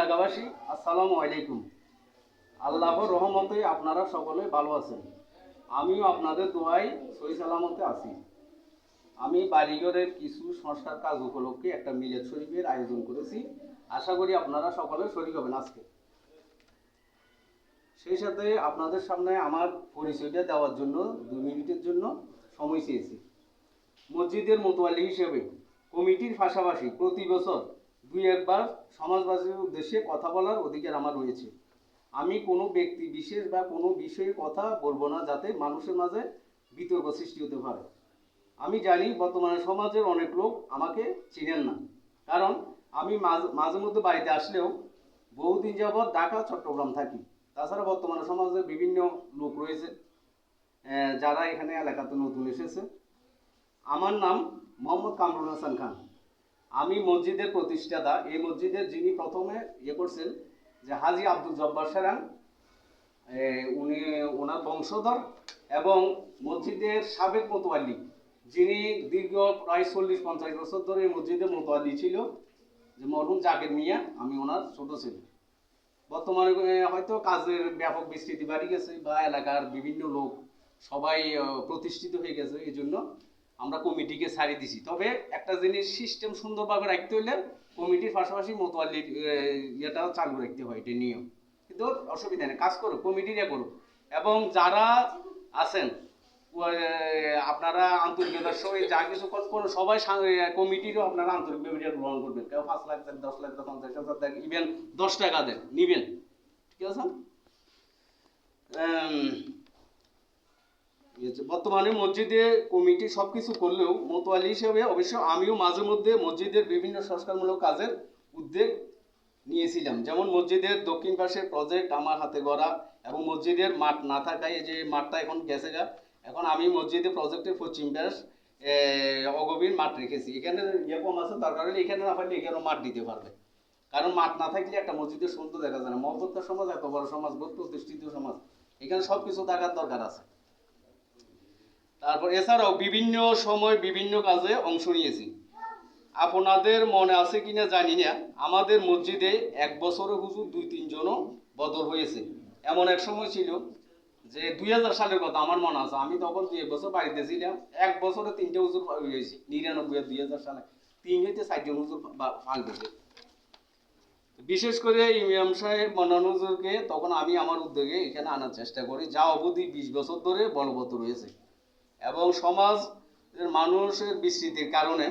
এলাকাবাসী, আসসালামু আলাইকুম। আল্লাহর রহমতে আপনারা সকলে ভালো আছেন। আমিও আপনাদের দোয়ায় সহি সালামতে আছি। আমি বাড়িঘরের কিছু সংস্কার কাজ উপলক্ষে একটা মিলাদ শরীফের আয়োজন করেছি। আশা করি আপনারা সকলে শরীক হবেন আজকে। সেই সাথে আপনাদের সামনে আমার পরিচয়টা দেওয়ার জন্য 2 মিনিটের জন্য সময় চেয়েছি। মসজিদের মোতোয়ালি হিসেবে কমিটির পাশাপাশি প্রতি বছর 2-1 বার সমাজবাসীর উদ্দেশ্যে কথা বলার অধিকার আমার রয়েছে। আমি কোনো ব্যক্তি বিশেষ বা কোনো বিষয়ে কথা বলবো না, যাতে মানুষের মাঝে বিতর্ক সৃষ্টি হতে পারে। আমি জানি বর্তমানে সমাজের অনেক লোক আমাকে চিনেন না, কারণ আমি মাঝে মধ্যে বাড়িতে আসলেও বহুদিন যাবৎ ঢাকা চট্টগ্রাম থাকি। তাছাড়া বর্তমানে সমাজে বিভিন্ন লোক রয়েছে যারা এখানে এলাকাতে নতুন এসেছে। আমার নাম মোহাম্মদ কামরুল হাসান খান। আমি মসজিদের প্রতিষ্ঠাতা। এই মসজিদের যিনি প্রথমে করছেন যে হাজি আব্দুল জব্বার সেরান, উনি ওনার বংশধর, এবং মসজিদের সাবেক মোতোয়াল্লি যিনি দীর্ঘ প্রায় 40-50 বছর ধরে এই মসজিদের মোতোয়াল্লি ছিল, যে মরহুম জাকের মিয়া। আমি ওনার ছোট ছেলে। বর্তমানে হয়তো কাজের ব্যাপক বিস্তৃতি বাড়ি গেছে বা এলাকার বিভিন্ন লোক সবাই প্রতিষ্ঠিত হয়ে গেছে, এই জন্য আমরা কমিটিকে ছাড়িয়ে দিছি। তবে একটা জিনিস সিস্টেম সুন্দরভাবে রাখতে হলে কমিটির পাশাপাশি মোতোয়াল্লির ইয়েটাও চালু রাখতে হয়, এটা নিয়ম। কিন্তু অসুবিধা নেই, কাজ করো, কমিটিরা করো। এবং যারা আছেন আপনারা আন্তরিকতার সঙ্গে যা কিছু করুন, সবাই কমিটিরও আপনারা আন্তরিক ব্যবহার গ্রহণ করবেন। কেউ 5 লাখ দেন, 10 লাখ দেন, 50,000 দেন, ইভেন 10 টাকা দেন, নিবেন। ঠিক আছে। বর্তমানে মসজিদে কমিটি সবকিছু করলেও মোতোয়ালি হিসেবে অবশ্য আমিও মাঝে মধ্যে মসজিদের বিভিন্ন সংস্কারমূলক কাজের উদ্যোগ নিয়েছিলাম। যেমন মসজিদের দক্ষিণ পাশের প্রজেক্ট আমার হাতে গড়া, এবং মসজিদের মাঠ না থাকায় এই যে মাঠটা এখন গেছে গা, এখন আমি মসজিদের প্রজেক্টের পশ্চিম পাশ অগভীর মাঠ রেখেছি। এখানে কম আছে, তার কারণে এখানে না পারলে এখানেও মাঠ দিতে পারবে। কারণ মাঠ না থাকলে একটা মসজিদের সুন্দর দেখা যায় না। মহব্বতের সমাজ, এত বড় সমাজ, প্রতিষ্ঠিত সমাজ, এখানে সবকিছু থাকার দরকার আছে। তারপর এছাড়াও বিভিন্ন সময় বিভিন্ন কাজে অংশ নিয়েছি। আপনাদের মনে আছে কিনা জানি না, আমাদের মসজিদে 1 বছরে হুজুর 2-3 জনও বদল হয়েছে। এমন এক সময় ছিল যে 2000 সালের কথা আমার মনে আছে। আমি তখন 2 বছর বাড়িতে ছিলাম। 1 বছরে 3টে হুজুর হয়েছে। 99 আর 2000 সালে 3 হইতে 4 জন হুজুর পাল্টেছে। বিশেষ করে ইমাম সাহেব মন্নান হুজুরকে তখন আমি আমার উদ্যোগে এখানে আনার চেষ্টা করি, যা অবধি 20 বছর ধরে বলবৎ রয়েছে। এবং সমাজের মানুষের বিস্তৃতির কারণে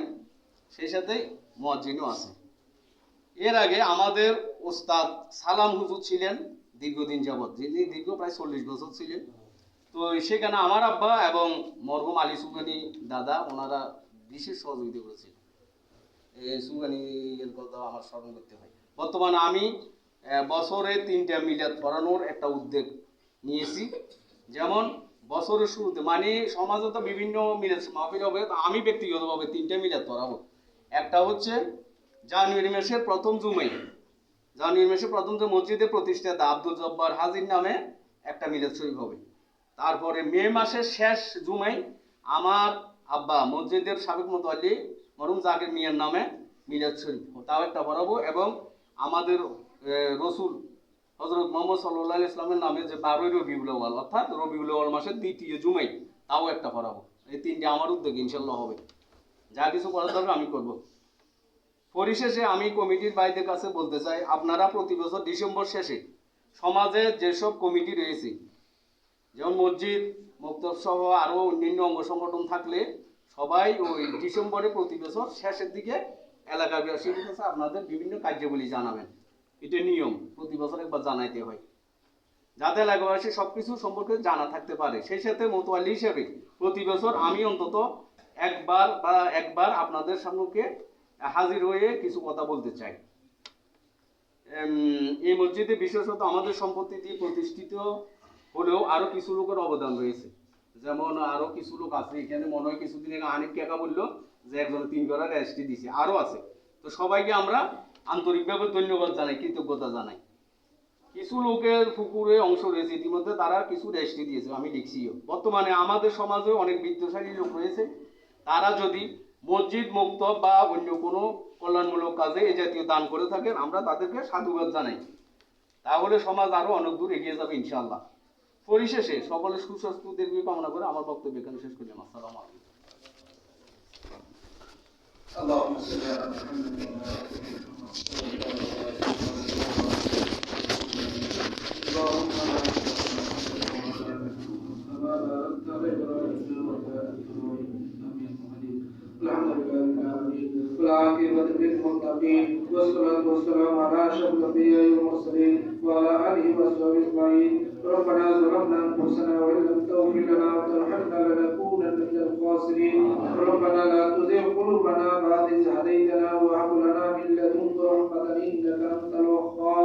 সেই সাথে মুয়াজ্জিনও আছে। এর আগে আমাদের ওস্তাদ সালাম হুজুর ছিলেন দীর্ঘদিন যাবৎ, যিনি দীর্ঘ প্রায় 40 বছর ছিলেন। তো সেখানে আমার আব্বা এবং মরহুম আলী সুগানি দাদা, ওনারা বিশেষ সহযোগিতা করেছিলেন। এই সুগানি এর কথা আমার স্মরণ করতে হয়। বর্তমানে আমি বছরে 3টা মিলাদ পড়ানোর একটা উদ্যোগ নিয়েছি। যেমন বছরের শুরুতে, মানে সমাজে তো বিভিন্ন মিলাদ মাহফিল হবে, আমি ব্যক্তিগতভাবে 3টা মিলাদ পড়াবো। একটা হচ্ছে জানুয়ারি মাসের প্রথম জুমায়, জানুয়ারি মাসের প্রথম যে মসজিদের প্রতিষ্ঠাতা আব্দুল জব্বার হাজির নামে একটা মিলাদ শরীফ হবে। তারপরে মে মাসের শেষ জুমায় আমার আব্বা মসজিদের সাবেক মোতোয়াল্লি মরহুম জাকির মিয়ার নামে মিলাদ শরীফ, তাও একটা পড়াবো। এবং আমাদের রসুল হযরত মুহাম্মদ সাল্লাল্লাহু আলাইহি ওয়াসাল্লামের নামে যে 12ই রবিউল আউয়াল, অর্থাৎ রবিউল আউয়াল মাসের 2য় জুমায়, তাও একটা পড়াবো। এই 3টে আমার উদ্যোগে ইনশাআল্লাহ হবে। যা কিছু করার দরকার আমি করব। পরিশেষে আমি কমিটির ভাইদের কাছে বলতে চাই, আপনারা প্রতি বছর ডিসেম্বর শেষে সমাজে যেসব কমিটি রয়েছে, যেমন মসজিদ, মক্তব সহ আরও অন্যান্য অঙ্গ সংগঠন থাকলে, সবাই ওই ডিসেম্বরে প্রতি বছর শেষের দিকে এলাকাবাসীর কাছে আপনাদের বিভিন্ন কার্যাবলী জানাবেন। এটা নিয়ম, প্রতি বছর একবার জানাইতে হয়, যাতে এলাকাবাসী সবকিছু সম্পর্কে জানা থাকতে পারে। সেই সাথে মোতোয়াল্লি হিসেবে প্রতি বছর আমি অন্তত একবার আপনাদের সামনে হাজির হয়ে কিছু কথা বলতে চাই। এই মসজিদে বিশেষত আমাদের সম্পত্তি দিয়ে প্রতিষ্ঠিত হলেও আরো কিছু লোকের অবদান রয়েছে। যেমন আরো কিছু লোক আছে এখানে, মনে হয় কিছুদিন আগে হানিফ কাকা বললো যে একজন 3 গড়া রেজিস্ট্রি দিছে, আরো আছে। তো সবাইকে আমরা আন্তরিকভাবে ধন্যবাদ জানাই, কৃতজ্ঞতা জানাই। কিছু লোকের পুকুরে অংশ রয়েছে ইতিমধ্যে, তারা কিছু রেজিস্ট্রি দিয়েছে, আমি লিখছিও। বর্তমানে আমাদের সমাজে অনেক বিত্তশালী লোক রয়েছে, তারা যদি মসজিদ, মক্তব বা অন্য কোনো কল্যাণমূলক কাজে এই জাতীয় দান করে থাকেন, আমরা তাদেরকে সাধুবাদ জানাই। তাহলে সমাজ আরো অনেক দূর এগিয়ে যাবে ইনশাআল্লাহ। পরিশেষে সকলের সুস্বাস্থ্য দীর্ঘ কামনা করে আমার বক্তব্য এখানে শেষ করলাম। আসসালামু আলাইকুম। اللهم صل على محمد اللهم الحمد لله العالمين والعاقبة للمتقين والصلاة والسلام على أشرف الأنبياء والمرسلين وعلى آله وصحبه أجمعين. ربنا ظلمنا أنفسنا وإن لم تغفر لنا وترحمنا لنكونن من الخاسرين. ربنا لا تزغ قلوبنا بعد إذ هديتنا وهب لنا من لدنك رحمة إنك أنت الوهاب.